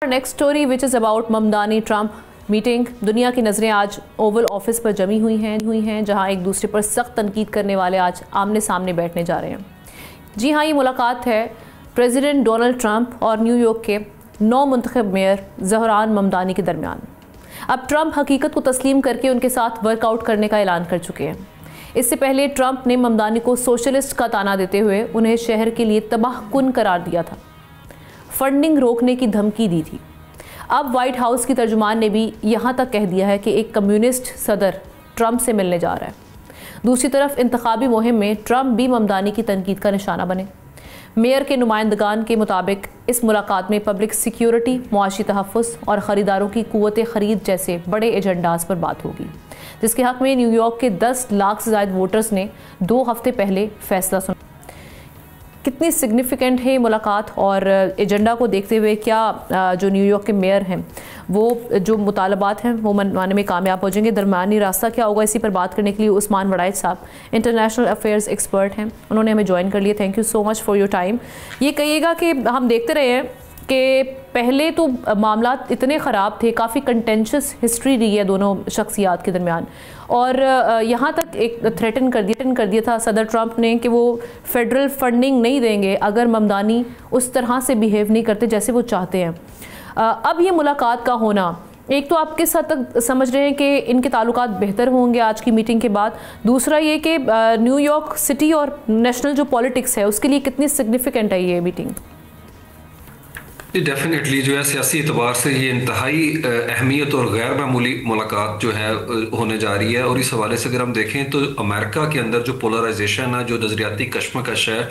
Next story which is about Mamdani Trump meeting. दुनिया की नज़रें आज ओवल ऑफिस पर जमी हुई हैं जहां एक दूसरे पर सख्त तनकीद करने वाले आज आमने सामने बैठने जा रहे हैं। जी हाँ, ये मुलाकात है प्रेसिडेंट डोनाल्ड ट्रंप और न्यूयॉर्क के नौ मुंतखब मेयर ज़ोहरान ममदानी के दरमियान। अब ट्रंप हकीकत को तस्लीम करके उनके साथ वर्कआउट करने का ऐलान कर चुके हैं। इससे पहले ट्रंप ने ममदानी को सोशलिस्ट का ताना देते हुए उन्हें शहर के लिए तबाहकुन करार दिया था, फंडिंग रोकने की धमकी दी थी। अब व्हाइट हाउस की तर्जुमान ने भी यहाँ तक कह दिया है कि एक कम्युनिस्ट सदर ट्रंप से मिलने जा रहा है। दूसरी तरफ इंतखाबी मुहिम में ट्रंप भी ममदानी की तनकीद का निशाना बने। मेयर के नुमाइंदगान के मुताबिक इस मुलाकात में पब्लिक सिक्योरिटी, मुआशी तहफ़्फ़ुज़ और ख़रीदारों की क़ुव्वत ख़रीद जैसे बड़े एजेंडाज़ पर बात होगी, जिसके हक़ में न्यूयॉर्क के 10 लाख से ज़ायद वोटर्स ने 2 हफ्ते पहले फैसला सुना। कितनी सिग्निफिकेंट है मुलाकात और एजेंडा को देखते हुए क्या जो न्यूयॉर्क के मेयर हैं वो जो मुतालबात हैं वो मनवाने में कामयाब हो जाएंगे? दरमियानी रास्ता क्या होगा? इसी पर बात करने के लिए उस्मान वड़ाइच साहब इंटरनेशनल अफेयर्स एक्सपर्ट हैं, उन्होंने हमें ज्वाइन कर लिया। Thank you so much for your time. ये कहिएगा कि हम देखते रहे हैं कि पहले तो मामला इतने ख़राब थे, काफ़ी कंटेंशियस हिस्ट्री रही है दोनों शख्सियात के दरमियान, और यहाँ तक एक थ्रेटन कर दिया था सदर ट्रंप ने कि वो फेडरल फंडिंग नहीं देंगे अगर ममदानी उस तरह से बिहेव नहीं करते जैसे वो चाहते हैं। अब ये मुलाकात का होना, एक तो आप किस हद तक समझ रहे हैं कि इनके ताल्लुकात बेहतर होंगे आज की मीटिंग के बाद? दूसरा ये कि न्यूयॉर्क सिटी और नेशनल जो पॉलिटिक्स है उसके लिए कितनी सिग्निफिकेंट है ये मीटिंग? डेफिनेटली जो है सियासी एतबार से ये इंतहाई अहमियत और गैर मामूली मुलाकात जो है होने जा रही है। और इस हवाले से अगर हम देखें तो अमेरिका के अंदर जो पोलराइजेशन है, जो नज़रियाती कशमकश है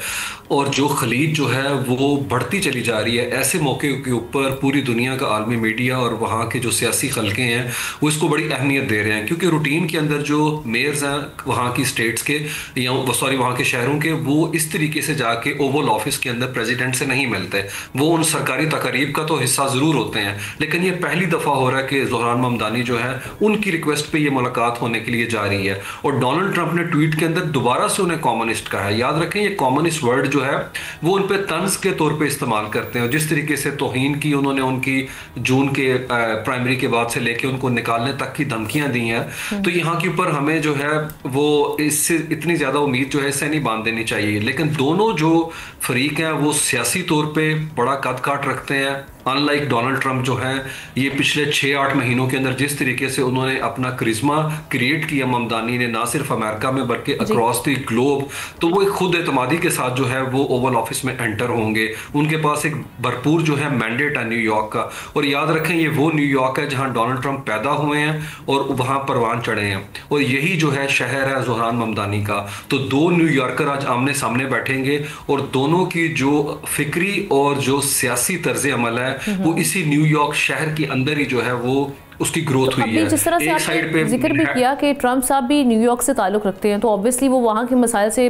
और जो खलीज जो है वो बढ़ती चली जा रही है, ऐसे मौके के ऊपर पूरी दुनिया का आलमी मीडिया और वहाँ के जो सियासी खलके हैं वो इसको बड़ी अहमियत दे रहे हैं, क्योंकि रूटीन के अंदर जो मेयर्स हैं वहाँ की स्टेट्स के या वहाँ के शहरों के, वो इस तरीके से जाके ओवल ऑफिस के अंदर प्रेसिडेंट से नहीं मिलते। वो उन सरकारी तकरीब का तो हिस्सा जरूर होते हैं, लेकिन ये पहली दफा हो रहा है कि ज़ोहरान ममदानी जो है उनकी रिक्वेस्ट पे ये मुलाकात होने के लिए जा रही है। और डोनाल्ड ट्रंप ने ट्वीट के अंदर दोबारा से उन्हें कॉम्युनिस्ट कहा है। याद रखें, ये कॉम्युनिस्ट वर्ड जो है वो उन पे तंज के तौर पे इस्तेमाल करते हैं। जिस तरीके से तौहीन की उन्होंने उनकी जून के प्राइमरी के बाद से लेके उनको निकालने तक की धमकियां दी हैं, तो यहाँ के ऊपर हमें जो है वो इससे इतनी ज्यादा उम्मीद जो है इससे नहीं बांध देनी चाहिए। लेकिन दोनों जो फरीक हैं वो सियासी तौर पे बड़ा कद काट रखते हैं। अनलाइक डोनाल्ड ट्रंप जो है ये पिछले 6-8 महीनों के अंदर जिस तरीके से उन्होंने अपना करिश्मा क्रिएट किया ममदानी ने, ना सिर्फ अमेरिका में बल्कि अक्रॉस द ग्लोब, तो वो एक खुद एतमादी के साथ जो है वो ओवल ऑफिस में एंटर होंगे। उनके पास एक भरपूर जो है मैंडेट है न्यूयॉर्क का। और याद रखें, ये वो न्यूयॉर्क है जहां डोनाल्ड ट्रंप पैदा हुए हैं और वहां परवान चढ़े हैं, और यही जो है शहर है ज़ोहरान ममदानी का। तो 2 न्यूयॉर्कर आज आमने सामने बैठेंगे और दोनों की जो फिक्री और जो सियासी तर्ज अमल है वो इसी न्यूयॉर्क शहर के अंदर ही जो है वो उसकी ग्रोथ हुई है। जिस तरह से आपने जिक्र भी किया कि ट्रंप साहब भी न्यूयॉर्क से ताल्लुक़ रखते हैं, तो ऑब्वियसली वो वहाँ के मसाइल से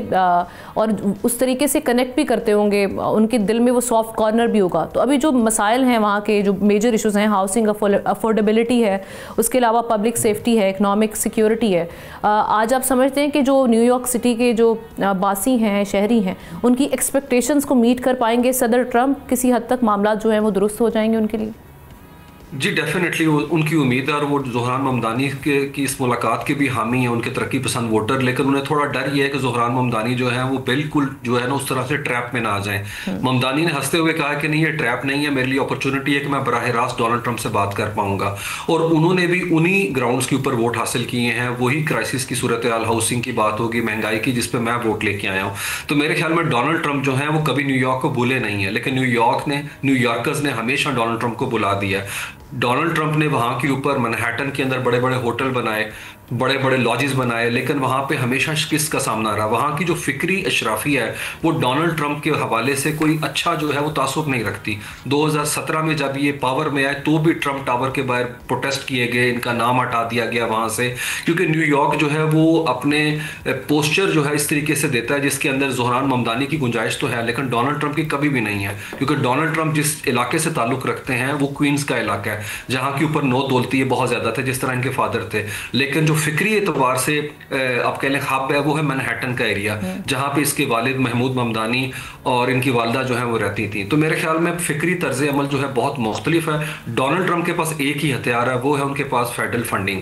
और उस तरीके से कनेक्ट भी करते होंगे, उनके दिल में वो सॉफ्ट कॉर्नर भी होगा। तो अभी जो मसाइल हैं वहाँ के, जो मेजर इश्यूज़ हैं, हाउसिंग अफोर्डेबिलिटी है, उसके अलावा पब्लिक सेफ्टी है, इकनॉमिक सिक्योरिटी है, आज आप समझते हैं कि जो न्यूयॉर्क सिटी के जो बासी हैं, शहरी हैं, उनकी एक्सपेक्टेशंस को मीट कर पाएंगे सदर ट्रंप? किसी हद तक मामला जो हैं वो दुरुस्त हो जाएंगे उनके लिए? जी डेफिनेटली उनकी उम्मीद है, और वो ज़ोहरान ममदानी की इस मुलाकात के भी हामी हैं, उनके तरक्की पसंद वोटर। लेकिन उन्हें थोड़ा डर ये है कि ज़ोहरान ममदानी जो है वो बिल्कुल जो है ना उस तरह से ट्रैप में ना आ जाएं। ममदानी ने हंसते हुए कहा कि नहीं, ये ट्रैप नहीं है, मेरे लिए अपॉर्चुनिटी है कि मैं बराह रास्त डोनाल्ड ट्रंप से बात कर पाऊंगा। और उन्होंने भी उन्हीं ग्राउंड्स के ऊपर वोट हासिल किए हैं। वही क्राइसिस की सूरत हाल, हाउसिंग की बात होगी, महंगाई की, जिस पर मैं वोट लेके आया हूँ। तो मेरे ख्याल में डोनाल्ड ट्रंप जो है वो कभी न्यूयॉर्क को भूले नहीं है, लेकिन न्यूयॉर्कर्स ने हमेशा डोनाल्ड ट्रंप को बुला दिया है। डोनाल्ड ट्रंप ने वहाँ के ऊपर मैनहट्टन के अंदर बड़े बड़े होटल बनाए, बड़े बड़े लॉजेस बनाए, लेकिन वहाँ पे हमेशा शिकस्त का सामना रहा। वहाँ की जो फिक्री अशराफी है वो डोनाल्ड ट्रंप के हवाले से कोई अच्छा जो है वो तासुब नहीं रखती। 2017 में जब ये पावर में आए तो भी ट्रंप टावर के बाहर प्रोटेस्ट किए गए, इनका नाम हटा दिया गया वहाँ से, क्योंकि न्यूयॉर्क जो है वो अपने पोस्चर जो है इस तरीके से देता है जिसके अंदर ज़ोहरान ममदानी की गुंजाइश तो है, लेकिन डोनाल्ड ट्रंप की कभी भी नहीं है। क्योंकि डोनाल्ड ट्रंप जिस इलाके से ताल्लुक़ रखते हैं वो क्वींस का इलाका है, जहाँ के ऊपर नो दौलती बहुत ज़्यादा थे, जिस तरह इनके फादर थे। लेकिन जो फिक्री एतबार से आप कह लें हब है, वो है मैनहट्टन का एरिया, जहाँ पे इसके वालिद महमूद ममदानी और इनकी वालदा जो है वो रहती थी। तो मेरे ख्याल में फिक्री तर्ज अमल जो है बहुत मुख्तलिफ है। डोनाल्ड ट्रंप के पास एक ही हथियार है, वो है उनके पास फेडरल फंडिंग।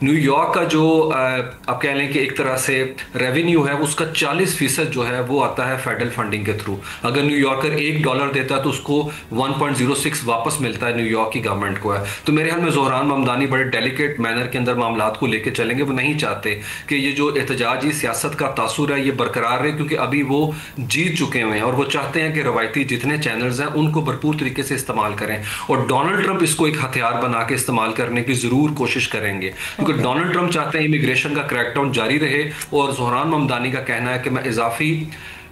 न्यूयॉर्क का जो आप कह लें कि एक तरह से रेवेन्यू है, उसका 40% जो है वो आता है फेडरल फंडिंग के थ्रू। अगर न्यूयॉर्कर $1 देता है तो उसको 1.06 वापस मिलता है न्यूयॉर्क की गवर्नमेंट को है। तो मेरे ख्याल में ज़ोहरान ममदानी बड़े डेलिकेट मैनर के अंदर मामलात को लेके चलेंगे। वो नहीं चाहते कि ये जो एहतजाजी सियासत का तासुर है ये बरकरार रहे, क्योंकि अभी वो जीत चुके हुए हैं और वो चाहते हैं कि रवायती जितने चैनल्स हैं उनको भरपूर तरीके से इस्तेमाल करें। और डोनाल्ड ट्रंप इसको एक हथियार बना के इस्तेमाल करने की जरूर कोशिश करेंगे, क्योंकि डोनाल्ड ट्रंप चाहते हैं इमिग्रेशन का क्रैकडाउन जारी रहे। और ज़ोहरान ममदानी का कहना है कि मैं इजाफी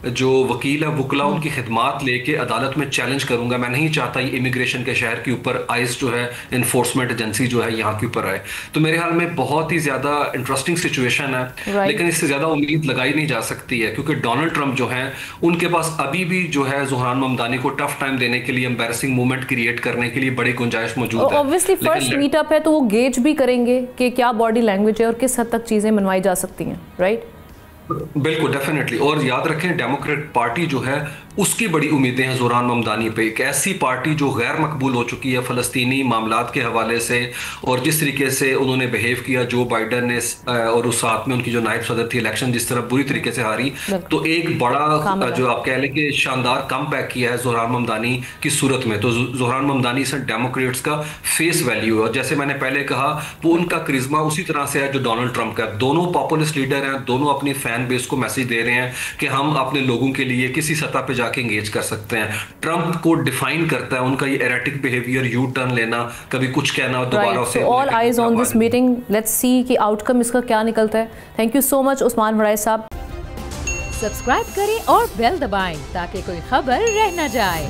जो वकील है वकला उनकी खिदमात लेके अदालत में चैलेंज करूंगा। मैं नहीं चाहता ये इमिग्रेशन के शहर के ऊपर आइस जो है इन्फोर्समेंट एजेंसी जो है यहाँ के ऊपर आए। तो मेरे ख्याल में बहुत ही ज्यादा इंटरेस्टिंग सिचुएशन है, लेकिन इससे ज्यादा उम्मीद लगाई नहीं जा सकती है, क्योंकि डोनाल्ड ट्रंप जो है उनके पास अभी भी जो है ज़ोहरान ममदानी को टफ टाइम देने के लिए, एम्बैरसिंग मूवमेंट क्रिएट करने के लिए बड़ी गुंजाइश मौजूद है। ऑब्वियसली फर्स्ट मीटअप है तो वो गेज भी करेंगे कि क्या बॉडी लैंग्वेज है और किस हद तक चीजें मनवाई जा सकती हैं, राइट? बिल्कुल, डेफिनेटली। और याद रखें डेमोक्रेट पार्टी जो है उसकी बड़ी उम्मीदें हैं ज़ोहरान ममदानी पे। एक ऐसी पार्टी जो गैर मकबूल हो चुकी है फ़लस्तीनी मामलात के हवाले से, और जिस तरीके से उन्होंने बिहेव किया जो बाइडन ने, और उस साथ में उनकी जो नायब सदर थी इलेक्शन जिस तरह बुरी तरीके से हारी, तो एक बड़ा जो आप कह लें कि शानदार कम बैक किया है ज़ोहरान ममदानी की सूरत में। तो ज़ोहरान ममदानी से डेमोक्रेट्स का फेस वैल्यू है, और जैसे मैंने पहले कहा वो उनका करिश्मा उसी तरह से है जो डोनाल्ड ट्रंप का। दोनों पॉपुलिस्ट लीडर हैं, दोनों अपनी फैन बेस को मैसेज दे रहे हैं कि हम अपने लोगों के लिए किसी सतह पे जाके एंगेज कर सकते हैं। ट्रंप को डिफाइन करता है उनका ये एरेटिक बिहेवियर, यू टर्न लेना, कभी कुछ कहना और दोबारा उसे। All eyes on this meeting, let's see कि आउटकम इसका क्या निकलता है। Thank you so much Usman Wadai sahab. Subscribe करें और बेल दबाएं ताकि कोई खबर रह न जाए।